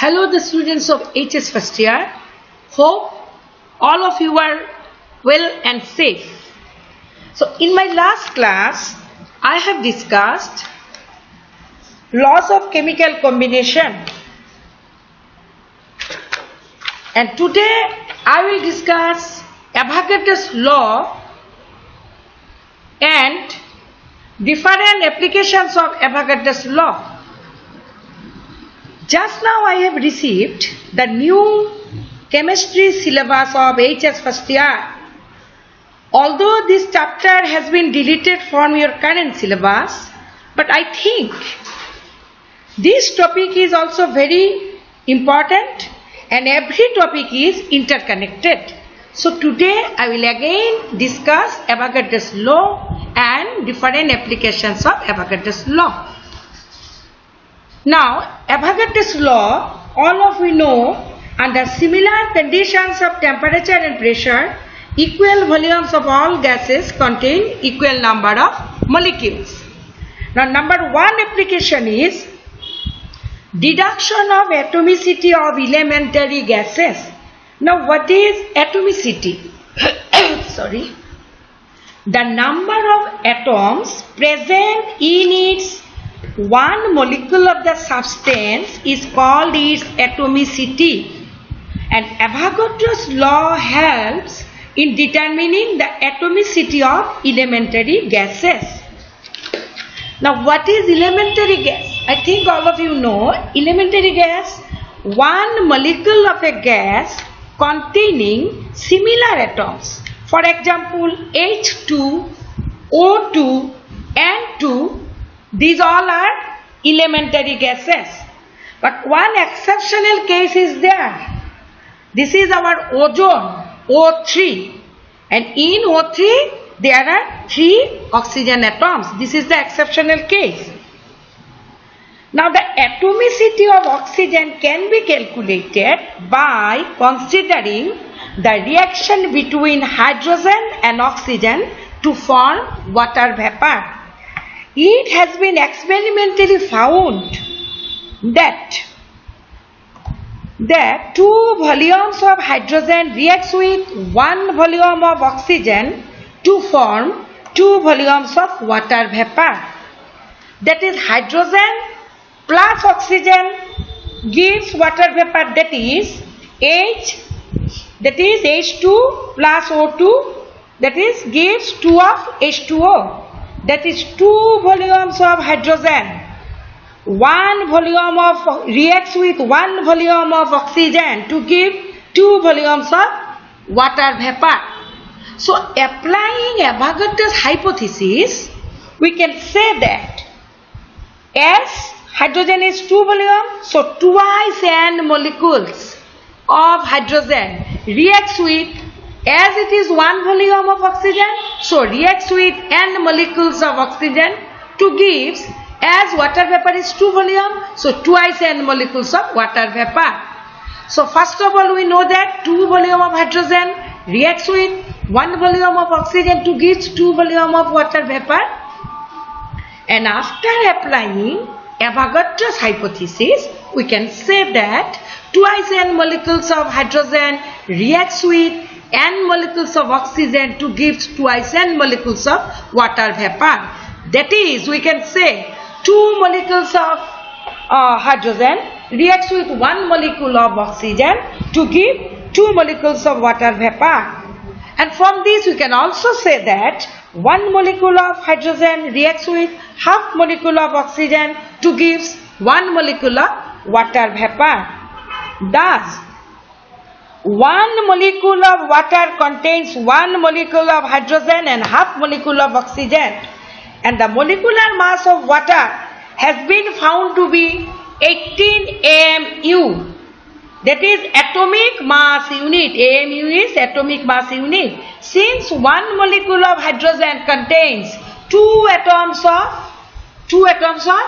Hello, the students of HS first year. Hope all of you are well and safe. So, in my last class, I have discussed laws of chemical combination, and today I will discuss Avogadro's law and different applications of Avogadro's law. Just now I have received the new chemistry syllabus of HS first year. Although this chapter has been deleted from your current syllabus, but I think this topic is also very important and every topic is interconnected. So today I will again discuss Avogadro's law and different applications of Avogadro's law. Now, Avogadro's law, all of we know, under similar conditions of temperature and pressure, equal volumes of all gases contain equal number of molecules. Now, number one application is deduction of atomicity of elementary gases. Now, what is atomicity? Sorry. The number of atoms present in its one molecule of the substance is called its atomicity, and Avogadro's law helps in determining the atomicity of elementary gases. Now, what is elementary gas? I think all of you know elementary gas, one molecule of a gas containing similar atoms. For example, H2, O2, N2. These all are elementary gases. But one exceptional case is there. This is our ozone, O3. And in O3, there are 3 oxygen atoms. This is the exceptional case. Now, the atomicity of oxygen can be calculated by considering the reaction between hydrogen and oxygen to form water vapor. It has been experimentally found that 2 volumes of hydrogen reacts with 1 volume of oxygen to form 2 volumes of water vapor. That is, hydrogen plus oxygen gives water vapor, that is H2 plus O2, that is gives 2 of H2O. That is 2 volumes of hydrogen, 1 volume of reacts with 1 volume of oxygen to give 2 volumes of water vapor. So, applying Avogadro's hypothesis, we can say that as hydrogen is 2 volume, so twice n molecules of hydrogen reacts with, as it is 1 volume of oxygen, so reacts with n molecules of oxygen to gives, as water vapor is 2 volume, so twice n molecules of water vapor. So first of all, we know that 2 volume of hydrogen reacts with 1 volume of oxygen to gives 2 volume of water vapor. And after applying Avogadro's hypothesis, we can say that twice n molecules of hydrogen reacts with n molecules of oxygen to give twice n molecules of water vapor. That is, we can say 2 molecules of hydrogen reacts with 1 molecule of oxygen to give 2 molecules of water vapor. And from this we can also say that 1 molecule of hydrogen reacts with half molecule of oxygen to give 1 molecule of water vapor. Thus, 1 molecule of water contains 1 molecule of hydrogen and half molecule of oxygen, and the molecular mass of water has been found to be 18 AMU. That is atomic mass unit. AMU is atomic mass unit. Since 1 molecule of hydrogen contains 2 atoms of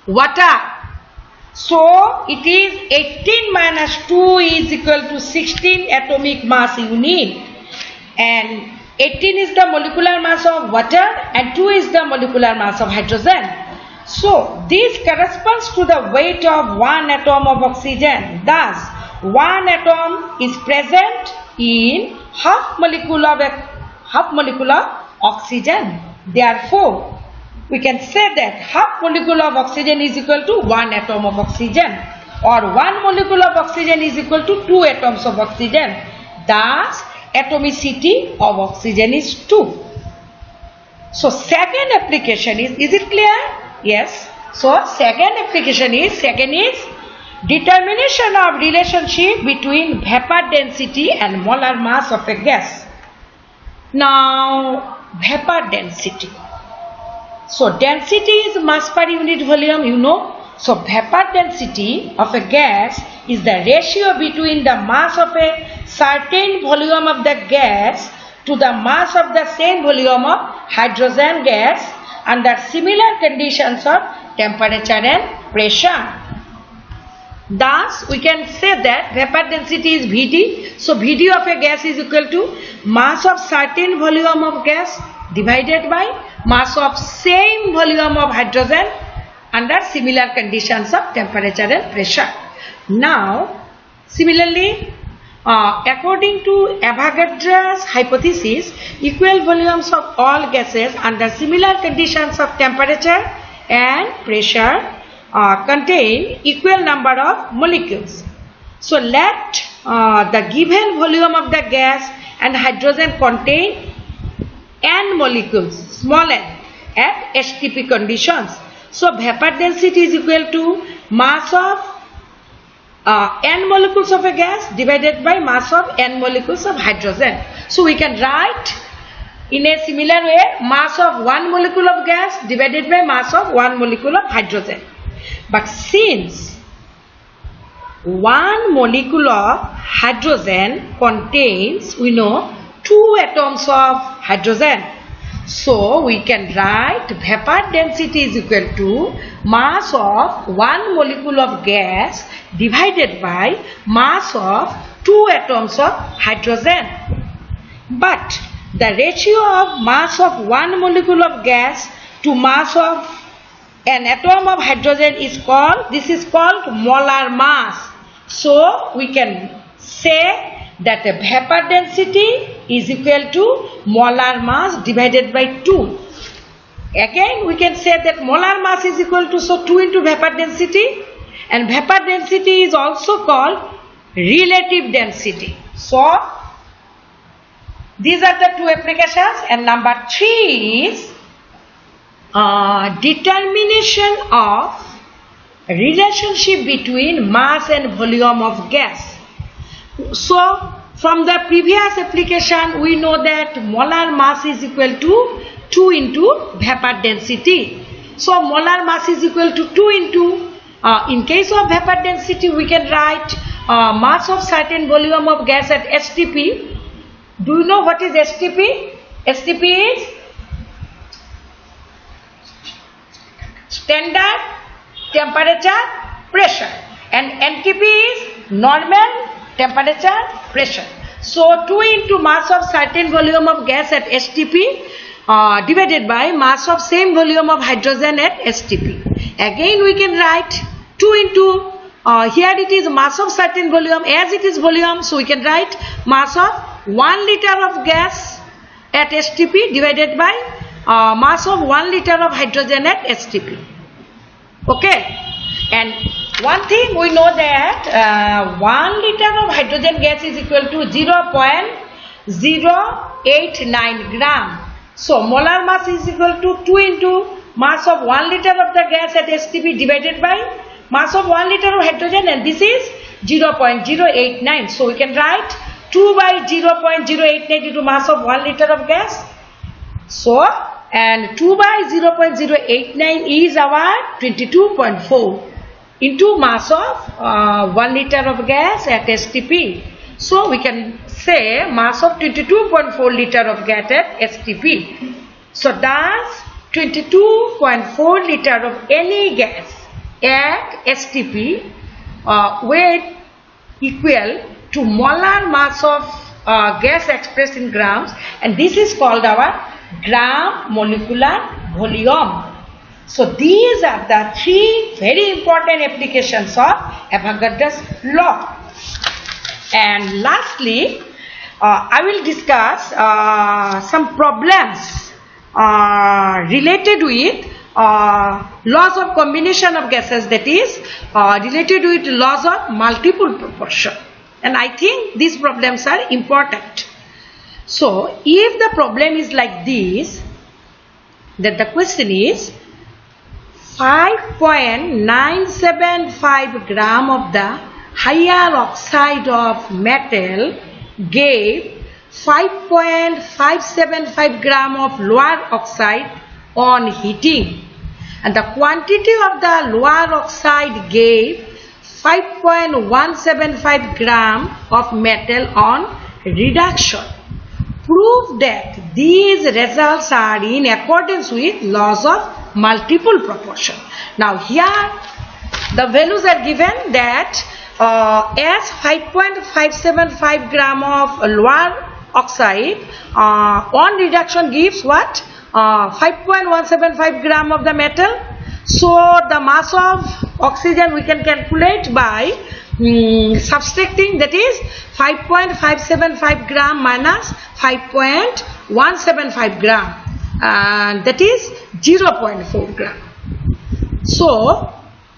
water, so it is 18 minus 2 is equal to 16 atomic mass unit, and 18 is the molecular mass of water and 2 is the molecular mass of hydrogen. So this corresponds to the weight of one atom of oxygen. Thus, one atom is present in half molecule of oxygen. Therefore, we can say that half molecule of oxygen is equal to one atom of oxygen, or one molecule of oxygen is equal to two atoms of oxygen. Thus, atomicity of oxygen is 2. So second application is it clear? Yes. So second application is determination of relationship between vapor density and molar mass of a gas. Now vapor density. So density is mass per unit volume, you know. So vapor density of a gas is the ratio between the mass of a certain volume of the gas to the mass of the same volume of hydrogen gas under similar conditions of temperature and pressure. Thus, we can say that vapor density is Vd. So, Vd of a gas is equal to mass of certain volume of gas divided by mass of same volume of hydrogen under similar conditions of temperature and pressure. Now, similarly, according to Avogadro's hypothesis, equal volumes of all gases under similar conditions of temperature and pressure contain equal number of molecules. So let the given volume of the gas and hydrogen contain n molecules, small n, at HTP conditions. So vapor density is equal to mass of n molecules of a gas divided by mass of n molecules of hydrogen. So we can write in a similar way mass of one molecule of gas divided by mass of one molecule of hydrogen. But since one molecule of hydrogen contains, we know, two atoms of hydrogen, so we can write vapor density is equal to mass of one molecule of gas divided by mass of two atoms of hydrogen. But the ratio of mass of one molecule of gas to mass of an atom of hydrogen is called molar mass. So we can say that the vapor density is equal to molar mass divided by 2. Again we can say that molar mass is equal to 2 into vapor density, and vapor density is also called relative density. So these are the two applications, and number 3 is determination of relationship between mass and volume of gas. So from the previous application we know that molar mass is equal to 2 into vapor density. So molar mass is equal to 2 into, in case of vapor density we can write mass of certain volume of gas at STP. Do you know what is STP? STP is standard temperature pressure, and NTP is normal temperature pressure. So 2 into mass of certain volume of gas at STP divided by mass of same volume of hydrogen at STP. Again we can write 2 into, here it is mass of certain volume, as it is volume, so we can write mass of 1 liter of gas at STP divided by mass of 1 liter of hydrogen at STP. Okay, and one thing we know that 1 liter of hydrogen gas is equal to 0.089 gram. So molar mass is equal to 2 into mass of 1 liter of the gas at STP divided by mass of 1 liter of hydrogen, and this is 0.089. So we can write 2 by 0.089 into mass of 1 liter of gas. So, and 2 by 0.089 is our 22.4 into mass of 1 liter of gas at STP. So we can say mass of 22.4 liter of gas at STP. So thus 22.4 liter of any gas at STP weight equal to molar mass of gas expressed in grams, and this is called our gram molecular volume. So these are the three very important applications of Avogadro's law. And lastly, I will discuss some problems related with laws of combination of gases, that is related with laws of multiple proportion. And I think these problems are important. So if the problem is like this, that the question is 5.975 gram of the higher oxide of metal gave 5.575 gram of lower oxide on heating, and the quantity of the lower oxide gave 5.175 gram of metal on reduction. Prove that these results are in accordance with laws of multiple proportion. Now here the values are given that as 5.575 gram of lower oxide on reduction gives what? 5.175 gram of the metal. So the mass of oxygen we can calculate by subtracting, that is 5.575 gram minus 5.175 gram, and that is 0.4 gram. So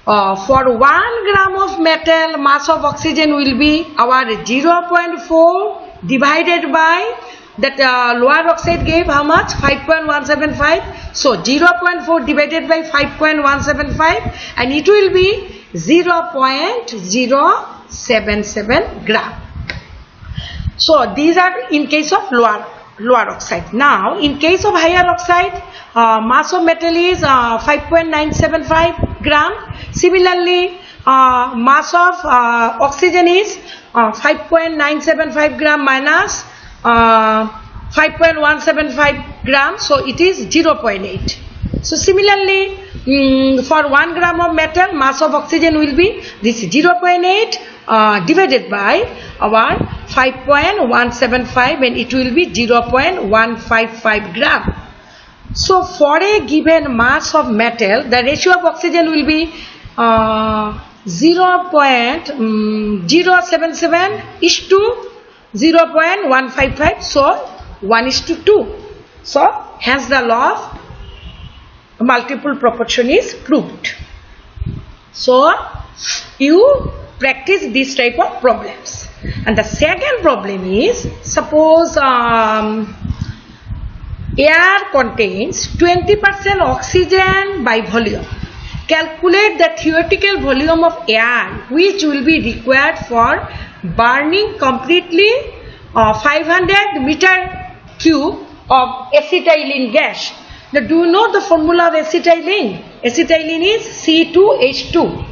for 1 gram of metal, mass of oxygen will be our 0.4 divided by that lower oxide gave how much? 5.175. So 0.4 divided by 5.175, and it will be 0.077 gram. So these are in case of lower oxide. Now in case of higher oxide, mass of metal is 5.975 gram. Similarly, mass of oxygen is 5.975 gram minus 5.175 gram, so it is 0.8. So similarly, for 1 gram of metal, mass of oxygen will be this 0.8 divided by our 5.175, and it will be 0.155 gram. So for a given mass of metal, the ratio of oxygen will be 0.077 is to 0.155, so 1 is to 2. So hence the law of multiple proportion is proved. So you practice this type of problems. And the second problem is, suppose air contains 20% oxygen by volume. Calculate the theoretical volume of air which will be required for burning completely 500 meter cube of acetylene gas. Now do you know the formula of acetylene? Acetylene is C2H2.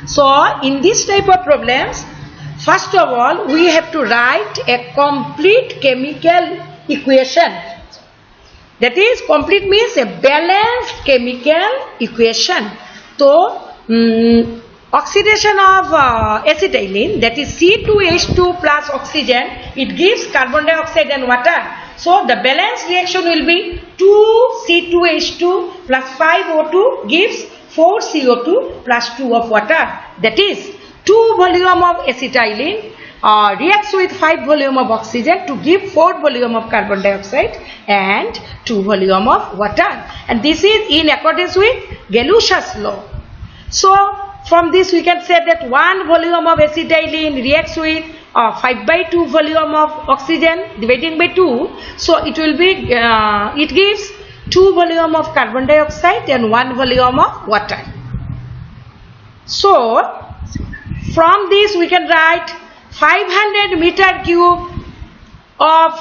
So in this type of problems, first of all we have to write a complete chemical equation. That is, complete means a balanced chemical equation. So oxidation of acetylene, that is C2H2 plus oxygen, it gives carbon dioxide and water. So the balanced reaction will be 2C2H2 plus 5O2 gives 4CO2 plus 2 of water. That is, 2 volume of acetylene reacts with 5 volume of oxygen to give 4 volume of carbon dioxide and 2 volume of water. And this is in accordance with Galusha's law. So from this we can say that 1 volume of acetylene reacts with 5/2 volume of oxygen dividing by 2. So it will be, it gives 2 volume of carbon dioxide and 1 volume of water. So from this we can write 500 meter cube of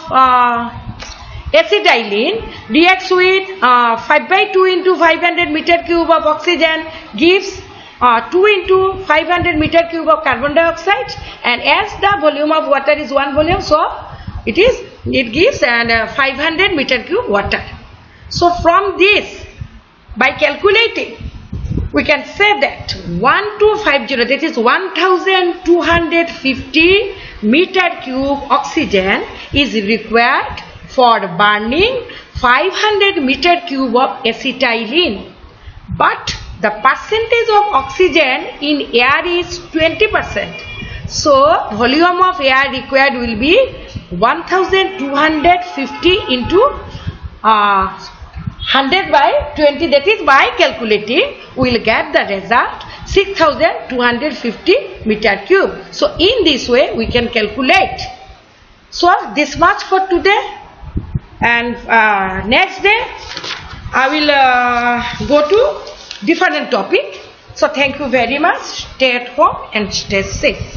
acetylene reacts with 5/2 into 500 meter cube of oxygen gives 2 into 500 meter cube of carbon dioxide, and as the volume of water is 1 volume, so it gives 500 meter cube water. So from this, by calculating, we can say that 1250, that is 1250 meter cube oxygen is required for burning 500 meter cube of acetylene. but the percentage of oxygen in air is 20%. So volume of air required will be 1250 into 100 by 20, that is by calculating we will get the result 6250 meter cube. So in this way we can calculate. So this much for today, and next day I will go to different topic. So thank you very much. Stay at home and stay safe.